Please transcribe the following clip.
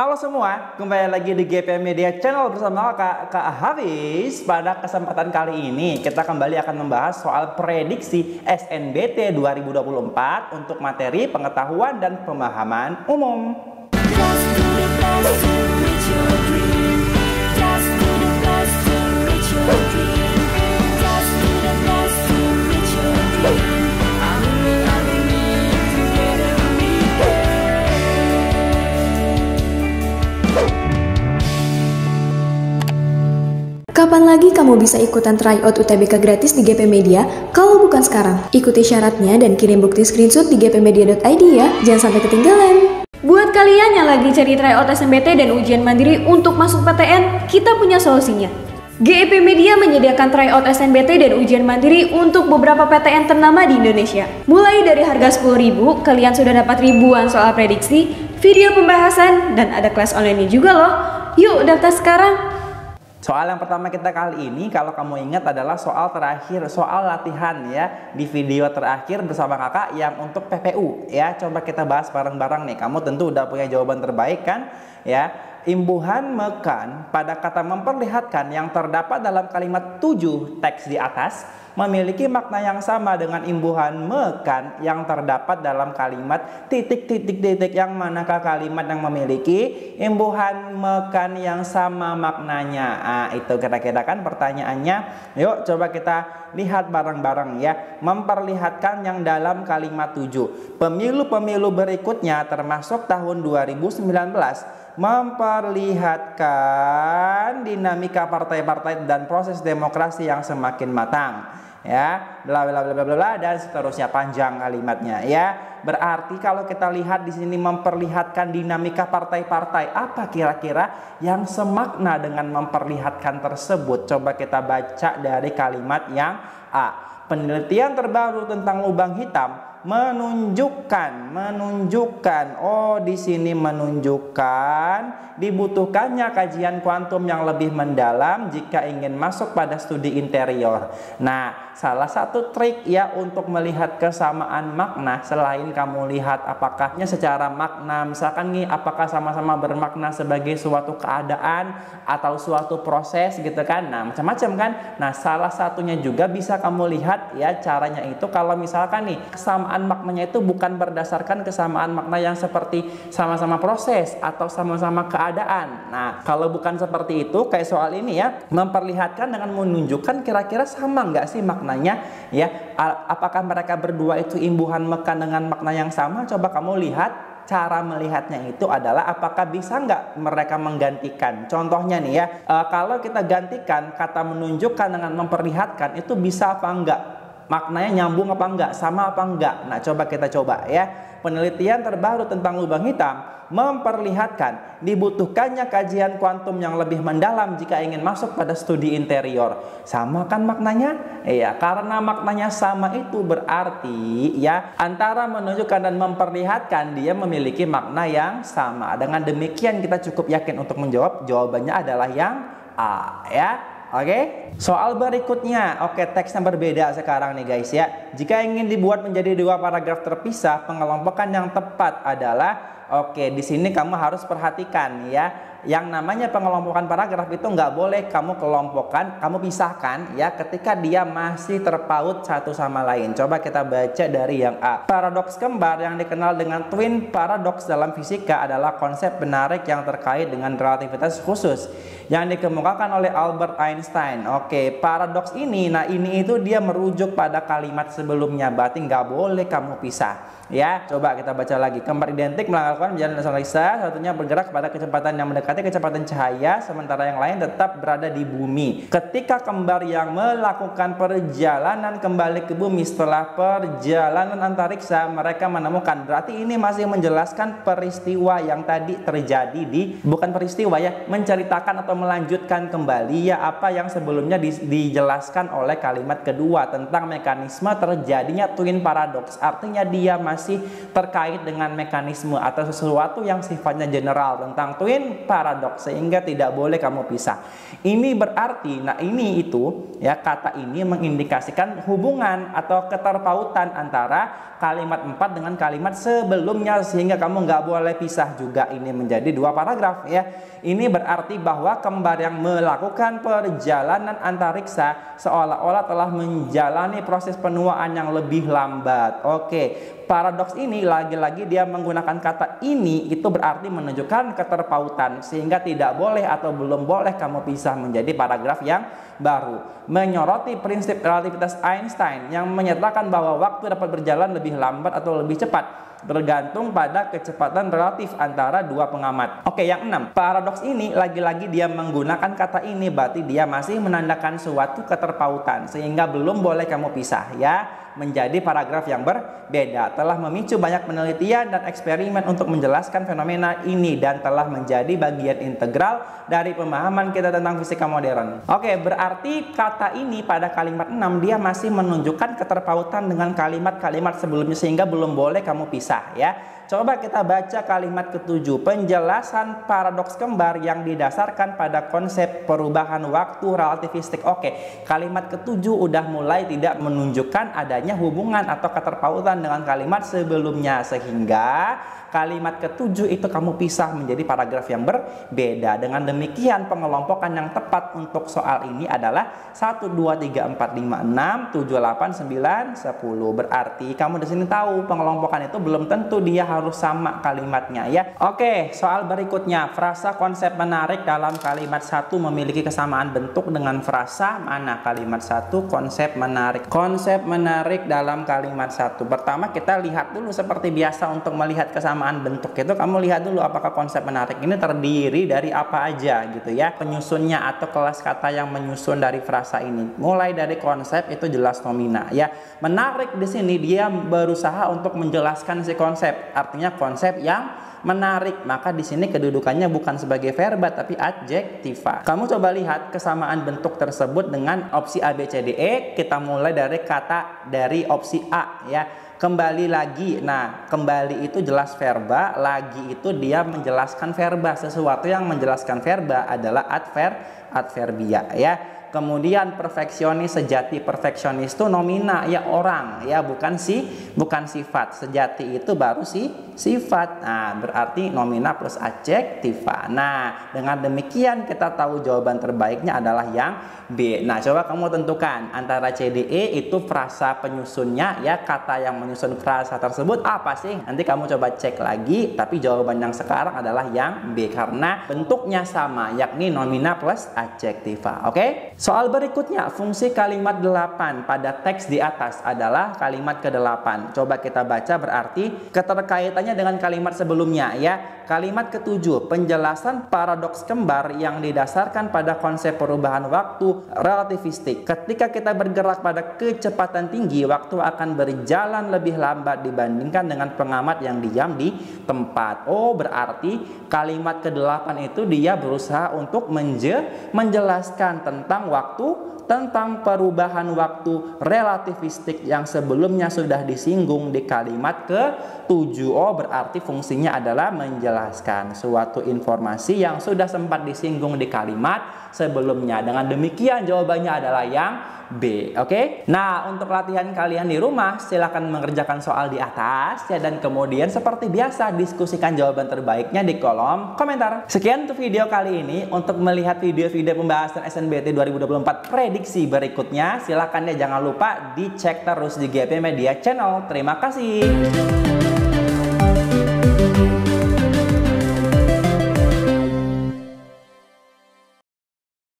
Halo semua, kembali lagi di GP Media Channel bersama Kak Hafiz. Pada kesempatan kali ini kita kembali akan membahas soal prediksi SNBT 2024 untuk materi pengetahuan dan pemahaman umum. Kapan lagi kamu bisa ikutan tryout UTBK gratis di GP Media kalau bukan sekarang? Ikuti syaratnya dan kirim bukti screenshot di gpmedia.id ya, jangan sampai ketinggalan. Buat kalian yang lagi cari tryout SNBT dan ujian mandiri untuk masuk PTN, kita punya solusinya. GP Media menyediakan tryout SNBT dan ujian mandiri untuk beberapa PTN ternama di Indonesia. Mulai dari harga 10.000, kalian sudah dapat ribuan soal prediksi, video pembahasan, dan ada kelas online juga loh. Yuk daftar sekarang! Soal yang pertama kita kali ini, kalau kamu ingat, adalah soal terakhir, soal latihan ya, di video terakhir bersama kakak yang untuk PPU ya. Coba kita bahas bareng-bareng nih. Kamu tentu udah punya jawaban terbaik kan ya. Imbuhan mekan pada kata memperlihatkan yang terdapat dalam kalimat 7 teks di atas memiliki makna yang sama dengan imbuhan mekan yang terdapat dalam kalimat titik-titik-titik. Yang manakah kalimat yang memiliki imbuhan mekan yang sama maknanya? Itu kira-kira kan pertanyaannya. Yuk coba kita lihat bareng-bareng ya. Memperlihatkan yang dalam kalimat 7. Pemilu-pemilu berikutnya termasuk tahun 2019 memperlihatkan dinamika partai-partai dan proses demokrasi yang semakin matang ya, bla bla bla bla bla dan seterusnya, panjang kalimatnya ya. Berarti kalau kita lihat di sini memperlihatkan dinamika partai-partai, apa kira-kira yang semakna dengan memperlihatkan tersebut? Coba kita baca dari kalimat yang A. Penelitian terbaru tentang lubang hitam menunjukkan di sini menunjukkan dibutuhkannya kajian kuantum yang lebih mendalam jika ingin masuk pada studi interior. Nah, salah satu trik ya untuk melihat kesamaan makna, selain kamu lihat apakahnya secara makna, misalkan nih apakah sama-sama bermakna sebagai suatu keadaan atau suatu proses gitu kan. Nah, macam-macam kan. Nah, salah satunya juga bisa kamu lihat ya, caranya itu kalau misalkan nih kesamaan maknanya itu bukan berdasarkan kesamaan makna yang seperti sama-sama proses atau sama-sama keadaan. Nah, kalau bukan seperti itu kayak soal ini ya, memperlihatkan dengan menunjukkan kira-kira sama nggak sih maknanya ya. Apakah mereka berdua itu imbuhan mekan dengan makna yang sama? Coba kamu lihat. Cara melihatnya itu adalah apakah bisa nggak mereka menggantikan. Contohnya nih ya, kalau kita gantikan kata menunjukkan dengan memperlihatkan, itu bisa apa enggak? Maknanya nyambung apa enggak? Sama apa enggak? Nah, coba kita coba ya. Penelitian terbaru tentang lubang hitam memperlihatkan dibutuhkannya kajian kuantum yang lebih mendalam jika ingin masuk pada studi interior. Sama kan maknanya? Iya, karena maknanya sama itu berarti ya antara menunjukkan dan memperlihatkan dia memiliki makna yang sama. Dengan demikian kita cukup yakin untuk menjawab. Jawabannya adalah yang A ya. Oke, soal berikutnya. Oke, teksnya berbeda sekarang nih guys ya. Jika ingin dibuat menjadi dua paragraf terpisah, pengelompokan yang tepat adalah, oke, di sini kamu harus perhatikan ya. Yang namanya pengelompokan paragraf itu nggak boleh kamu kelompokkan, kamu pisahkan ya ketika dia masih terpaut satu sama lain. Coba kita baca dari yang A. Paradoks kembar yang dikenal dengan twin paradox dalam fisika adalah konsep penarik yang terkait dengan relativitas khusus yang dikemukakan oleh Albert Einstein. Oke, paradoks ini, nah ini itu dia merujuk pada kalimat sebelumnya, berarti nggak boleh kamu pisah ya. Coba kita baca lagi. Kembar identik melakukan perjalanan analisa, satunya bergerak pada kecepatan yang mendekati kecepatan cahaya, sementara yang lain tetap berada di bumi. Ketika kembar yang melakukan perjalanan kembali ke bumi setelah perjalanan antariksa, mereka menemukan, berarti ini masih menjelaskan peristiwa yang tadi terjadi di, bukan peristiwa ya, menceritakan atau melanjutkan kembali ya apa yang sebelumnya dijelaskan oleh kalimat kedua tentang mekanisme terjadinya twin paradox. Artinya dia masih terkait dengan mekanisme atau sesuatu yang sifatnya general tentang twin paradox paradoks sehingga tidak boleh kamu pisah. Ini berarti, nah ini itu ya, kata ini mengindikasikan hubungan atau keterpautan antara kalimat 4 dengan kalimat sebelumnya sehingga kamu nggak boleh pisah juga. Ini menjadi 2 paragraf ya. Ini berarti bahwa kembar yang melakukan perjalanan antariksa seolah-olah telah menjalani proses penuaan yang lebih lambat. Oke, paradoks ini lagi-lagi dia menggunakan kata ini, itu berarti menunjukkan keterpautan sehingga tidak boleh atau belum boleh kamu pisah menjadi paragraf yang baru. Menyoroti prinsip relativitas Einstein yang menyatakan bahwa waktu dapat berjalan lebih lambat atau lebih cepat bergantung pada kecepatan relatif antara 2 pengamat. Oke, yang 6. Paradoks ini lagi-lagi dia menggunakan kata ini, berarti dia masih menandakan suatu keterpautan sehingga belum boleh kamu pisah ya, menjadi paragraf yang berbeda. Telah memicu banyak penelitian dan eksperimen untuk menjelaskan fenomena ini dan telah menjadi bagian integral dari pemahaman kita tentang fisika modern. Oke, berarti kata ini pada kalimat 6 dia masih menunjukkan keterpautan dengan kalimat-kalimat sebelumnya sehingga belum boleh kamu pisah ya. Coba kita baca kalimat ke-7, penjelasan paradoks kembar yang didasarkan pada konsep perubahan waktu relativistik. Oke, kalimat ke-7 udah mulai tidak menunjukkan adanya hubungan atau keterpautan dengan kalimat sebelumnya sehingga kalimat ke-7 itu kamu pisah menjadi paragraf yang berbeda. Dengan demikian pengelompokan yang tepat untuk soal ini adalah 1, 2, 3, 4, 5, 6, 7, 8, 9, 10. Berarti kamu di sini tahu pengelompokan itu belum tentu dia harus sama kalimatnya ya. Oke, soal berikutnya, frasa konsep menarik dalam kalimat 1 memiliki kesamaan bentuk dengan frasa mana? Kalimat 1 konsep menarik. Konsep menarik dalam kalimat 1. Pertama kita lihat dulu seperti biasa untuk melihat kesamaan bentuk itu, kamu lihat dulu apakah konsep menarik ini terdiri dari apa aja gitu ya. Penyusunnya atau kelas kata yang menyusun dari frasa ini. Mulai dari konsep itu jelas nomina ya. Menarik di sini dia berusaha untuk menjelaskan si konsep. Artinya konsep yang menarik, maka di sini kedudukannya bukan sebagai verba tapi adjektiva. Kamu coba lihat kesamaan bentuk tersebut dengan opsi A, B, C, D, E. Kita mulai dari kata dari opsi A ya. Kembali lagi, nah kembali itu jelas verba, lagi itu dia menjelaskan verba. Sesuatu yang menjelaskan verba adalah adverbia ya. Kemudian perfeksionis sejati, perfeksionis itu nomina ya, orang ya, bukan sifat. Sejati itu baru sifat. Nah, berarti nomina plus adjektiva. Nah, dengan demikian kita tahu jawaban terbaiknya adalah yang B. Nah, coba kamu tentukan antara C, D, E itu frasa penyusunnya ya, kata yang menyusun frasa tersebut apa sih? Nanti kamu coba cek lagi, tapi jawaban yang sekarang adalah yang B karena bentuknya sama, yakni nomina plus adjektiva. Oke? Soal berikutnya, fungsi kalimat 8 pada teks di atas adalah kalimat ke-8. Coba kita baca, berarti keterkaitannya dengan kalimat sebelumnya ya. Kalimat ke-7, penjelasan paradoks kembar yang didasarkan pada konsep perubahan waktu relativistik. Ketika kita bergerak pada kecepatan tinggi, waktu akan berjalan lebih lambat dibandingkan dengan pengamat yang diam di tempat. Oh, berarti kalimat ke-8 itu dia berusaha untuk menjelaskan tentang waktu, tentang perubahan waktu relativistik yang sebelumnya sudah disinggung di kalimat ke-7. Oh, berarti fungsinya adalah menjelaskan suatu informasi yang sudah sempat disinggung di kalimat sebelumnya. Dengan demikian jawabannya adalah yang B. Oke? Nah, untuk latihan kalian di rumah silakan mengerjakan soal di atas ya, dan kemudian seperti biasa diskusikan jawaban terbaiknya di kolom komentar. Sekian untuk video kali ini. Untuk melihat video-video pembahasan SNBT 2024 prediksi berikutnya, silakan ya, jangan lupa dicek terus di GP Media Channel. Terima kasih.